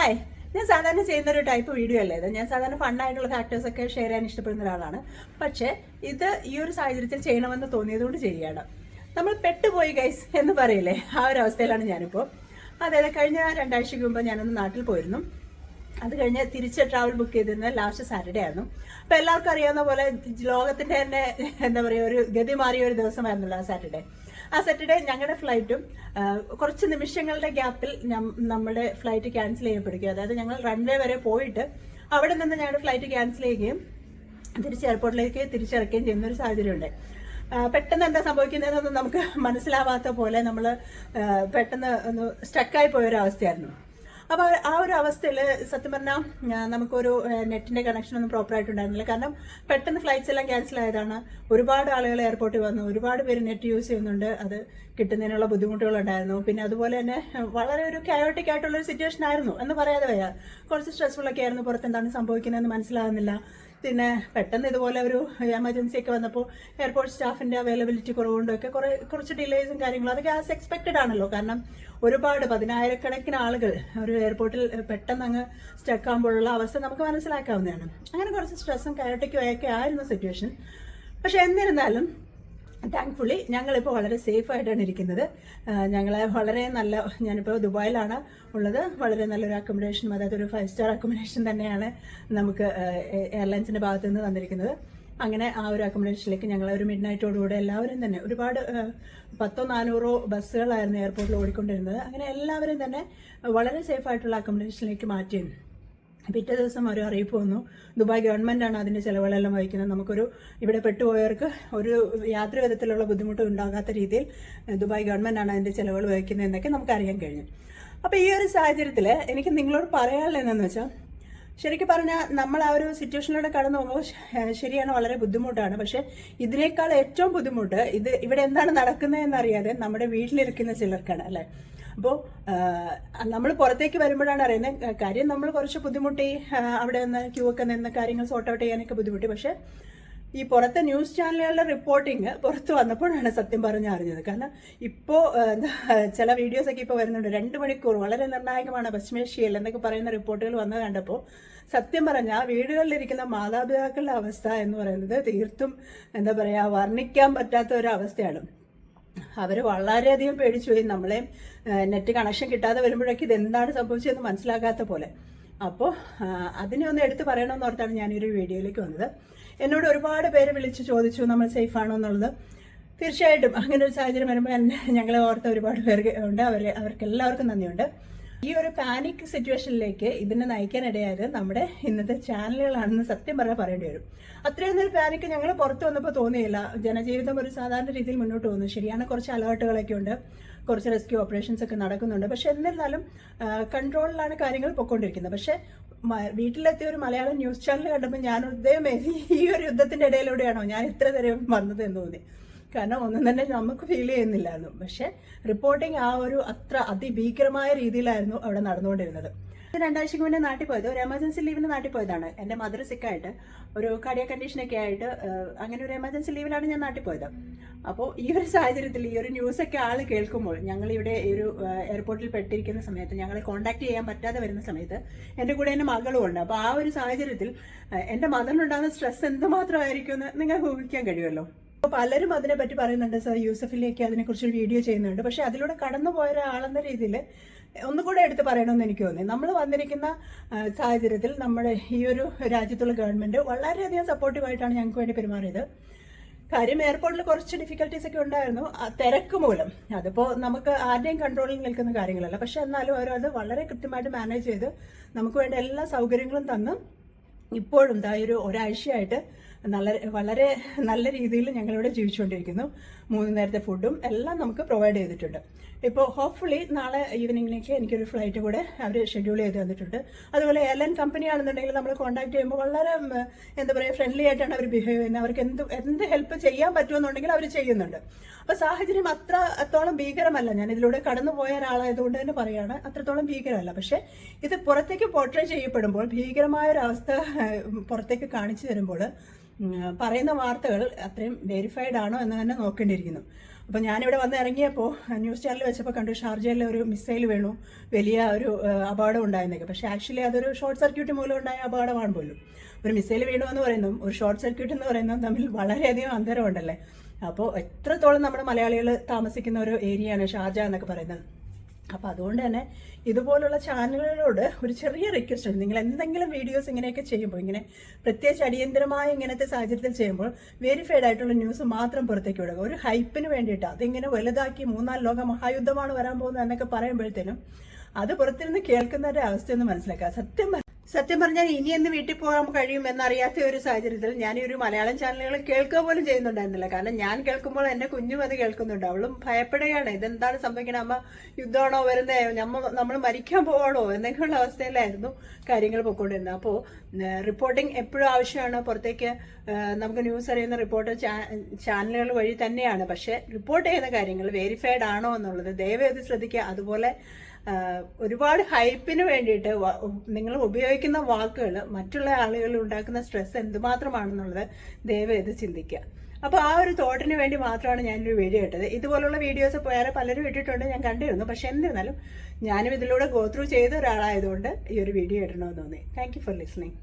Hi, ഞാൻ സാധാരണ ചെയ്യുന്ന ഒരു ടൈപ്പ് വീഡിയോ അല്ലേ ഇത്. ഞാൻ സാധാരണ ഫണ്ണായിട്ടുള്ള ഫാക്ടേഴ്സ് ഒക്കെ ഷെയർ ചെയ്യാൻ ഇഷ്ടപ്പെടുന്ന ഒരാളാണ്. പക്ഷേ ഇത് ഈ ഒരു സാഹചര്യത്തിൽ ചെയ്യണമെന്ന് തോന്നിയതുകൊണ്ട് ചെയ്യുകയാണ്. നമ്മൾ പെട്ടുപോയി ഗൈസ് എന്ന് പറയില്ലേ, ആ ഒരു അവസ്ഥയിലാണ് ഞാനിപ്പോൾ. അതായത് കഴിഞ്ഞ 2 ആഴ്ചയ്ക്ക് മുമ്പ് ഞാനൊന്ന് നാട്ടിൽ പോയിരുന്നു. അത് കഴിഞ്ഞ് തിരിച്ച് ട്രാവൽ ബുക്ക് ചെയ്തിരുന്നത് ലാസ്റ്റ് സാറ്റർഡേ ആയിരുന്നു. അപ്പോൾ എല്ലാവർക്കും അറിയാവുന്ന പോലെ ലോകത്തിൻ്റെ തന്നെ എന്താ പറയുക, ഒരു ഗതി മാറിയ ഒരു ദിവസമായിരുന്നല്ലോ ആ സാറ്റർഡേ ഞങ്ങളുടെ ഫ്ലൈറ്റും കുറച്ച് നിമിഷങ്ങളുടെ ഗ്യാപ്പിൽ നമ്മുടെ ഫ്ലൈറ്റ് ക്യാൻസൽ ചെയ്യപ്പെടുകയും, അതായത് ഞങ്ങൾ റൺവേ വരെ പോയിട്ട് അവിടെ നിന്ന് ഞങ്ങളുടെ ഫ്ലൈറ്റ് ക്യാൻസൽ ചെയ്യുകയും തിരിച്ച് എയർപോർട്ടിലേക്ക് തിരിച്ചിറക്കുകയും ചെയ്യുന്ന ഒരു സാഹചര്യമുണ്ട്. പെട്ടെന്ന് എന്താ സംഭവിക്കുന്നതെന്നൊന്നും നമുക്ക് മനസ്സിലാവാത്ത പോലെ നമ്മൾ പെട്ടെന്ന് ഒന്ന് സ്റ്റക്കായി പോയൊരവസ്ഥയായിരുന്നു. അപ്പോൾ ആ ഒരു അവസ്ഥയിൽ സത്യം പറഞ്ഞാൽ നമുക്കൊരു നെറ്റിൻ്റെ കണക്ഷനൊന്നും പ്രോപ്പറായിട്ടുണ്ടായിരുന്നില്ല. കാരണം പെട്ടെന്ന് ഫ്ലൈറ്റ്സ് എല്ലാം ക്യാൻസൽ ആയതാണ്. ഒരുപാട് ആളുകൾ എയർപോർട്ടിൽ വന്നു, ഒരുപാട് പേര് നെറ്റ് യൂസ് ചെയ്യുന്നുണ്ട്. അത് കിട്ടുന്നതിനുള്ള ബുദ്ധിമുട്ടുകളുണ്ടായിരുന്നു. പിന്നെ അതുപോലെ തന്നെ വളരെ ഒരു കയോട്ടിക് ആയിട്ടുള്ളൊരു സിറ്റുവേഷൻ ആയിരുന്നു എന്ന് പറയാതെ വയ്യ. കുറച്ച് സ്ട്രെസ്ഫുള്ളൊക്കെ ആയിരുന്നു. പുറത്ത് എന്താണ് സംഭവിക്കുന്നതെന്ന് മനസ്സിലാകുന്നില്ല. പിന്നെ പെട്ടെന്ന് ഇതുപോലെ ഒരു എമർജൻസി ഒക്കെ വന്നപ്പോൾ എയർപോർട്ട് സ്റ്റാഫിൻ്റെ അവൈലബിലിറ്റി കുറവുകൊണ്ടൊക്കെ കുറച്ച് ഡിലേസും കാര്യങ്ങളും അതൊക്കെ ആസ് എക്സ്പെക്റ്റഡ് ആണല്ലോ. കാരണം ഒരുപാട് 10,000-കണക്കിന് ആളുകൾ ഒരു എയർപോർട്ടിൽ പെട്ടെന്ന് അങ്ങ് സ്റ്റക്ക് ആകുമ്പോഴുള്ള അവസ്ഥ നമുക്ക് മനസ്സിലാക്കാവുന്നതാണ്. അങ്ങനെ കുറച്ച് സ്ട്രെസ്സും കയോട്ടിക്കും ഒക്കെ ആയിരുന്നു സിറ്റുവേഷൻ. പക്ഷെ എന്നിരുന്നാലും താങ്ക്ഫുള്ളി ഞങ്ങളിപ്പോൾ വളരെ സേഫ് ആയിട്ടാണ് ഇരിക്കുന്നത്. ഞങ്ങളെ വളരെ നല്ല, ഞാനിപ്പോൾ ദുബായിലാണ് ഉള്ളത്. വളരെ നല്ലൊരു അക്കോമഡേഷൻ, അതായത് ഒരു 5 സ്റ്റാർ അക്കോമഡേഷൻ തന്നെയാണ് നമുക്ക് എയർലൈൻസിൻ്റെ ഭാഗത്ത് നിന്ന് തന്നിരിക്കുന്നത്. അങ്ങനെ ആ ഒരു അക്കോമഡേഷനിലേക്ക് ഞങ്ങൾ ഒരു മിഡ് നൈറ്റോടുകൂടെ എല്ലാവരും തന്നെ, ഒരുപാട് 300-400 ബസ്സുകളായിരുന്നു എയർപോർട്ടിൽ ഓടിക്കൊണ്ടിരുന്നത്. അങ്ങനെ എല്ലാവരും തന്നെ വളരെ സേഫ് ആയിട്ടുള്ള അക്കോമഡേഷനിലേക്ക് മാറ്റിയിരുന്നു. പിറ്റേ ദിവസം ഒരു അറിയിപ്പ് വന്നു, ദുബായ് ഗവൺമെൻറ്റാണ് അതിൻ്റെ ചിലവുകളെല്ലാം വഹിക്കുന്നത്. നമുക്കൊരു ഇവിടെ പെട്ടുപോയവർക്ക് ഒരു യാതൊരു വിധത്തിലുള്ള ബുദ്ധിമുട്ടും ഉണ്ടാകാത്ത രീതിയിൽ ദുബായ് ഗവൺമെൻറ്റാണ് അതിൻ്റെ ചിലവുകൾ വഹിക്കുന്നത് എന്നൊക്കെ നമുക്കറിയാൻ കഴിഞ്ഞു. അപ്പോൾ ഈ ഒരു സാഹചര്യത്തിൽ എനിക്ക് നിങ്ങളോട് പറയാനുള്ളത് എന്താണെന്ന് വെച്ചാൽ, ശരിക്കും പറഞ്ഞാൽ നമ്മൾ ആ ഒരു സിറ്റുവേഷനിലൂടെ കടന്നു പോകുമ്പോൾ ശരിയാണ്, വളരെ ബുദ്ധിമുട്ടാണ്. പക്ഷേ ഇതിനേക്കാൾ ഏറ്റവും ബുദ്ധിമുട്ട് ഇവിടെ എന്താണ് നടക്കുന്നതെന്നറിയാതെ നമ്മുടെ വീട്ടിലിരിക്കുന്ന ചിലർക്കാണ് അല്ലേ. അപ്പോൾ നമ്മൾ പുറത്തേക്ക് വരുമ്പോഴാണ് അറിയുന്നത് കാര്യം. നമ്മൾ കുറച്ച് ബുദ്ധിമുട്ടി, അവിടെ നിന്ന് ക്യൂ ഒക്കെ നിന്ന് കാര്യങ്ങൾ സോർട്ട് ഔട്ട് ചെയ്യാനൊക്കെ ബുദ്ധിമുട്ടി. പക്ഷേ ഈ പുറത്തെ ന്യൂസ് ചാനലുകളുടെ റിപ്പോർട്ടിങ് പുറത്ത് വന്നപ്പോഴാണ് സത്യം പറഞ്ഞ് അറിഞ്ഞത്. കാരണം ഇപ്പോൾ ചില വീഡിയോസൊക്കെ ഇപ്പോൾ വരുന്നുണ്ട്, 2 മണിക്കൂർ വളരെ നിർണായകമാണ് പശ്ചിമേഷ്യയിൽ എന്നൊക്കെ പറയുന്ന റിപ്പോർട്ടുകൾ വന്നത് കണ്ടപ്പോൾ സത്യം പറഞ്ഞാൽ വീടുകളിലിരിക്കുന്ന മാതാപിതാക്കളുടെ അവസ്ഥ എന്ന് പറയുന്നത് തീർത്തും എന്താ പറയുക, വർണ്ണിക്കാൻ പറ്റാത്ത ഒരു അവസ്ഥയാണ്. അവർ വളരെയധികം പേടിച്ചു പോയി. നമ്മളെയും നെറ്റ് കണക്ഷൻ കിട്ടാതെ വരുമ്പോഴേക്കും ഇതെന്താണ് സംഭവിച്ചതെന്ന് മനസ്സിലാക്കാത്ത പോലെ. അപ്പോൾ അതിനെ ഒന്ന് എടുത്ത് പറയണമെന്ന് ഓർത്താണ് ഞാനൊരു വീഡിയോയിലേക്ക് വന്നത്. എന്നോട് ഒരുപാട് പേര് വിളിച്ച് ചോദിച്ചു നമ്മൾ സേഫ് ആണോ എന്നുള്ളത്. തീർച്ചയായിട്ടും അങ്ങനെ ഒരു സാഹചര്യം വരുമ്പോൾ ഞങ്ങളെ ഓർത്ത ഒരുപാട് പേർക്ക് ഉണ്ട്. അവർക്ക് എല്ലാവർക്കും നന്ദിയുണ്ട്. ഈ ഒരു പാനിക് സിറ്റുവേഷനിലേക്ക് ഇതിനെ നയിക്കാനിടയായത് നമ്മുടെ ഇന്നത്തെ ചാനലുകളാണെന്ന് സത്യം പറയേണ്ടി വരും. അത്രയൊന്നും ഒരു പാനിക് ഞങ്ങൾ പുറത്ത് വന്നപ്പോൾ തോന്നിയില്ല. ജനജീവിതം ഒരു സാധാരണ രീതിയിൽ മുന്നോട്ട് പോകുന്നു. ശരിയാണ്, കുറച്ച് അലേർട്ടുകളൊക്കെ ഉണ്ട്, കുറച്ച് റെസ്ക്യൂ ഓപ്പറേഷൻസ് ഒക്കെ നടക്കുന്നുണ്ട്. പക്ഷെ എന്നിരുന്നാലും കൺട്രോളിലാണ് കാര്യങ്ങൾ പൊയ്ക്കൊണ്ടിരിക്കുന്നത്. പക്ഷെ വീട്ടിലെത്തിയ ഒരു മലയാളം ന്യൂസ് ചാനൽ കണ്ടപ്പോൾ ഞാൻ ഈ ഒരു യുദ്ധത്തിൻ്റെ ഇടയിലൂടെയാണോ ഞാൻ ഇത്ര നേരം വന്നത് എന്ന് തോന്നി. കാരണം ഒന്നും തന്നെ നമുക്ക് ഫീൽ ചെയ്യുന്നില്ലായിരുന്നു. പക്ഷെ റിപ്പോർട്ടിങ് ആ ഒരു അത്ര അതിഭീകരമായ രീതിയിലായിരുന്നു അവിടെ നടന്നുകൊണ്ടിരുന്നത്. 2 ആഴ്ചയ്ക്ക് മുന്നേ നാട്ടിൽ പോയത്, ഒരു എമർജൻസി ലീവിന് നാട്ടിൽ പോയതാണ്. എൻ്റെ മദർ സിക്കായിട്ട് ഒരു കാർഡിയാക് കണ്ടീഷനൊക്കെ ആയിട്ട് അങ്ങനെ ഒരു എമർജൻസി ലീവിലാണ് ഞാൻ നാട്ടിൽ പോയത്. അപ്പോൾ ഈ ഒരു സാഹചര്യത്തിൽ ഈ ഒരു ന്യൂസൊക്കെ ആൾ കേൾക്കുമ്പോൾ, ഞങ്ങളിവിടെ ഈ ഒരു എയർപോർട്ടിൽ പെട്ടിരിക്കുന്ന സമയത്ത്, ഞങ്ങളെ കോൺടാക്ട് ചെയ്യാൻ പറ്റാതെ വരുന്ന സമയത്ത് എൻ്റെ കൂടെ എൻ്റെ മകളും ഉണ്ട്. അപ്പോൾ ആ ഒരു സാഹചര്യത്തിൽ എൻ്റെ മദറിനുണ്ടാകുന്ന സ്ട്രെസ് എന്തുമാത്രമായിരിക്കും എന്ന് നിങ്ങൾക്ക് ഊഹിക്കാൻ കഴിയുമല്ലോ. അപ്പോൾ പലരും അതിനെപ്പറ്റി പറയുന്നുണ്ട്, സർ യൂസഫിലേക്ക് അതിനെക്കുറിച്ചൊരു വീഡിയോ ചെയ്യുന്നുണ്ട്. പക്ഷേ അതിലൂടെ കടന്നു പോയ ഒരാളെന്ന രീതിയിൽ ഒന്നുകൂടെ എടുത്ത് പറയണമെന്ന് എനിക്ക് തോന്നി. നമ്മൾ വന്നിരിക്കുന്ന സാഹചര്യത്തിൽ നമ്മുടെ ഈ ഒരു രാജ്യത്തുള്ള ഗവൺമെൻറ് വളരെയധികം സപ്പോർട്ടീവായിട്ടാണ് ഞങ്ങൾക്ക് വേണ്ടി പെരുമാറിയത്. കാര്യം എയർപോർട്ടിൽ കുറച്ച് ഡിഫിക്കൽട്ടീസ് ഒക്കെ ഉണ്ടായിരുന്നു, തിരക്ക് മൂലം. അതിപ്പോൾ നമുക്ക് ആരുടെയും കൺട്രോളിൽ നിൽക്കുന്ന കാര്യങ്ങളല്ല. പക്ഷെ എന്നാലും അവരത് വളരെ കൃത്യമായിട്ട് മാനേജ് ചെയ്ത് നമുക്ക് വേണ്ട എല്ലാ സൗകര്യങ്ങളും തന്ന് ഇപ്പോഴും ഒരാഴ്ചയായിട്ട് വളരെ നല്ല രീതിയിൽ ഞങ്ങളിവിടെ ജീവിച്ചുകൊണ്ടിരിക്കുന്നു. 3 നേരത്തെ ഫുഡും എല്ലാം നമുക്ക് പ്രൊവൈഡ് ചെയ്തിട്ടുണ്ട്. ഇപ്പോൾ ഹോപ്പ്ഫുള്ളി നാളെ ഈവനിങ്ങിലേക്ക് എനിക്കൊരു ഫ്ലൈറ്റ് കൂടെ അവർ ഷെഡ്യൂൾ ചെയ്ത് തന്നിട്ടുണ്ട്. അതുപോലെ എയർലൈൻ കമ്പനി ആണെന്നുണ്ടെങ്കിൽ നമ്മൾ കോൺടാക്ട് ചെയ്യുമ്പോൾ വളരെ എന്താ പറയുക, ഫ്രണ്ട്ലി ആയിട്ടാണ് അവർ ബിഹേവ് ചെയ്യുന്നത്. അവർക്ക് എന്ത് ഹെൽപ്പ് ചെയ്യാൻ പറ്റുമെന്നുണ്ടെങ്കിൽ അവർ ചെയ്യുന്നുണ്ട്. അപ്പോൾ സാഹചര്യം അത്രത്തോളം ഭീകരമല്ല. ഞാൻ ഇതിലൂടെ കടന്നു പോയ ഒരാളായതുകൊണ്ട് തന്നെ പറയുകയാണ്, അത്രത്തോളം ഭീകരമല്ല. പക്ഷേ ഇത് പുറത്തേക്ക് പോർട്രേ ചെയ്യപ്പെടുമ്പോൾ, ഭീകരമായൊരവസ്ഥ പുറത്തേക്ക് കാണിച്ചു തരുമ്പോൾ പറയുന്ന വാർത്തകൾ അത്രയും വെരിഫൈഡ് ആണോ എന്ന് തന്നെ നോക്കേണ്ടിയിരിക്കുന്നു. അപ്പോൾ ഞാനിവിടെ വന്ന് ഇറങ്ങിയപ്പോൾ ന്യൂസ് ചാനൽ വെച്ചപ്പോൾ കണ്ടു ഷാർജയിൽ ഒരു മിസൈൽ വീണു, വലിയ ഒരു അപകടം ഉണ്ടായിരുന്നേക്കും. പക്ഷേ ആക്ച്വലി അതൊരു ഷോർട്ട് സർക്യൂട്ട് മൂലം ഉണ്ടായ അപകടമാണ് പോലും. ഒരു മിസൈൽ വീണു എന്ന് പറയുന്നതും ഒരു ഷോർട്ട് സർക്യൂട്ട് എന്ന് പറയുന്നതും തമ്മിൽ വളരെയധികം അന്തരമുണ്ടല്ലേ. അപ്പോൾ എത്രത്തോളം നമ്മുടെ മലയാളികൾ താമസിക്കുന്ന ഒരു ഏരിയയാണ് ഷാർജ എന്നൊക്കെ പറയുന്നത്. അപ്പോൾ അതുകൊണ്ട് തന്നെ ഇതുപോലുള്ള ചാനലുകളോട് ഒരു ചെറിയ റിക്വസ്റ്റ് ഉണ്ട്. നിങ്ങൾ എന്തെങ്കിലും വീഡിയോസ് ഇങ്ങനെയൊക്കെ ചെയ്യുമ്പോൾ, ഇങ്ങനെ പ്രത്യേകിച്ച് അടിയന്തരമായ ഇങ്ങനത്തെ സാഹചര്യത്തിൽ ചെയ്യുമ്പോൾ വെരിഫൈഡ് ആയിട്ടുള്ള ന്യൂസ് മാത്രം പുറത്തേക്ക് വിടുക. ഒരു ഹൈപ്പിന് വേണ്ടിയിട്ട് അതിങ്ങനെ വലുതാക്കി 3-4 ലോക മഹായുദ്ധമാണ് വരാൻ പോകുന്നത് എന്നൊക്കെ പറയുമ്പോഴത്തേനും അത് പുറത്തിരുന്ന് കേൾക്കുന്നവരുടെ അവസ്ഥയൊന്ന് മനസ്സിലാക്കുക. സത്യം പറഞ്ഞാൽ ഇനി എന്ന് വീട്ടിൽ പോകാൻ കഴിയും എന്നറിയാത്ത ഒരു സാഹചര്യത്തിൽ ഞാൻ ഈ ഒരു മലയാളം ചാനലുകൾ കേൾക്കുക പോലും ചെയ്യുന്നുണ്ടായിരുന്നില്ല. കാരണം ഞാൻ കേൾക്കുമ്പോൾ എൻ്റെ കുഞ്ഞും അത് കേൾക്കുന്നുണ്ട്. അവളും ഭയപ്പെടുകയാണ്, ഇതെന്താണ് സംഭവിക്കണം, അമ്മ യുദ്ധമാണോ വരുന്നത്, നമ്മൾ മരിക്കാൻ പോവാണോ എന്നൊക്കെയുള്ള അവസ്ഥയിലായിരുന്നു കാര്യങ്ങൾ പോയിക്കൊണ്ടിരുന്നത്. അപ്പോൾ റിപ്പോർട്ടിംഗ് എപ്പോഴും ആവശ്യമാണ്. പുറത്തേക്ക് നമുക്ക് ന്യൂസ് അറിയുന്ന റിപ്പോർട്ടർ ചാനലുകൾ വഴി തന്നെയാണ്. പക്ഷേ റിപ്പോർട്ട് ചെയ്യുന്ന കാര്യങ്ങൾ വെരിഫൈഡ് ആണോ എന്നുള്ളത് ദയവേത് ശ്രദ്ധിക്കുക. അതുപോലെ ഒരുപാട് ഹൈപ്പിന് വേണ്ടിയിട്ട് നിങ്ങൾ ഉപയോഗിക്കുന്ന വാക്കുകൾ മറ്റുള്ള ആളുകൾ ഉണ്ടാക്കുന്ന സ്ട്രെസ് എന്തുമാത്രമാണെന്നുള്ളത് ദയവേത് ചിന്തിക്കുക. അപ്പോൾ ആ ഒരു തോട്ടിന് വേണ്ടി മാത്രമാണ് ഞാനൊരു വീഡിയോ ഇട്ടത്. ഇതുപോലുള്ള വീഡിയോസ് വേറെ പലരും ഇട്ടിട്ടുണ്ട്, ഞാൻ കണ്ടിരുന്നു. പക്ഷെ എന്നിരുന്നാലും ഞാനും ഇതിലൂടെ ഗോ ത്രൂ ചെയ്ത ഒരാളായതുകൊണ്ട് ഈ ഒരു വീഡിയോ ഇടണമെന്ന് തോന്നി. Thank you for listening.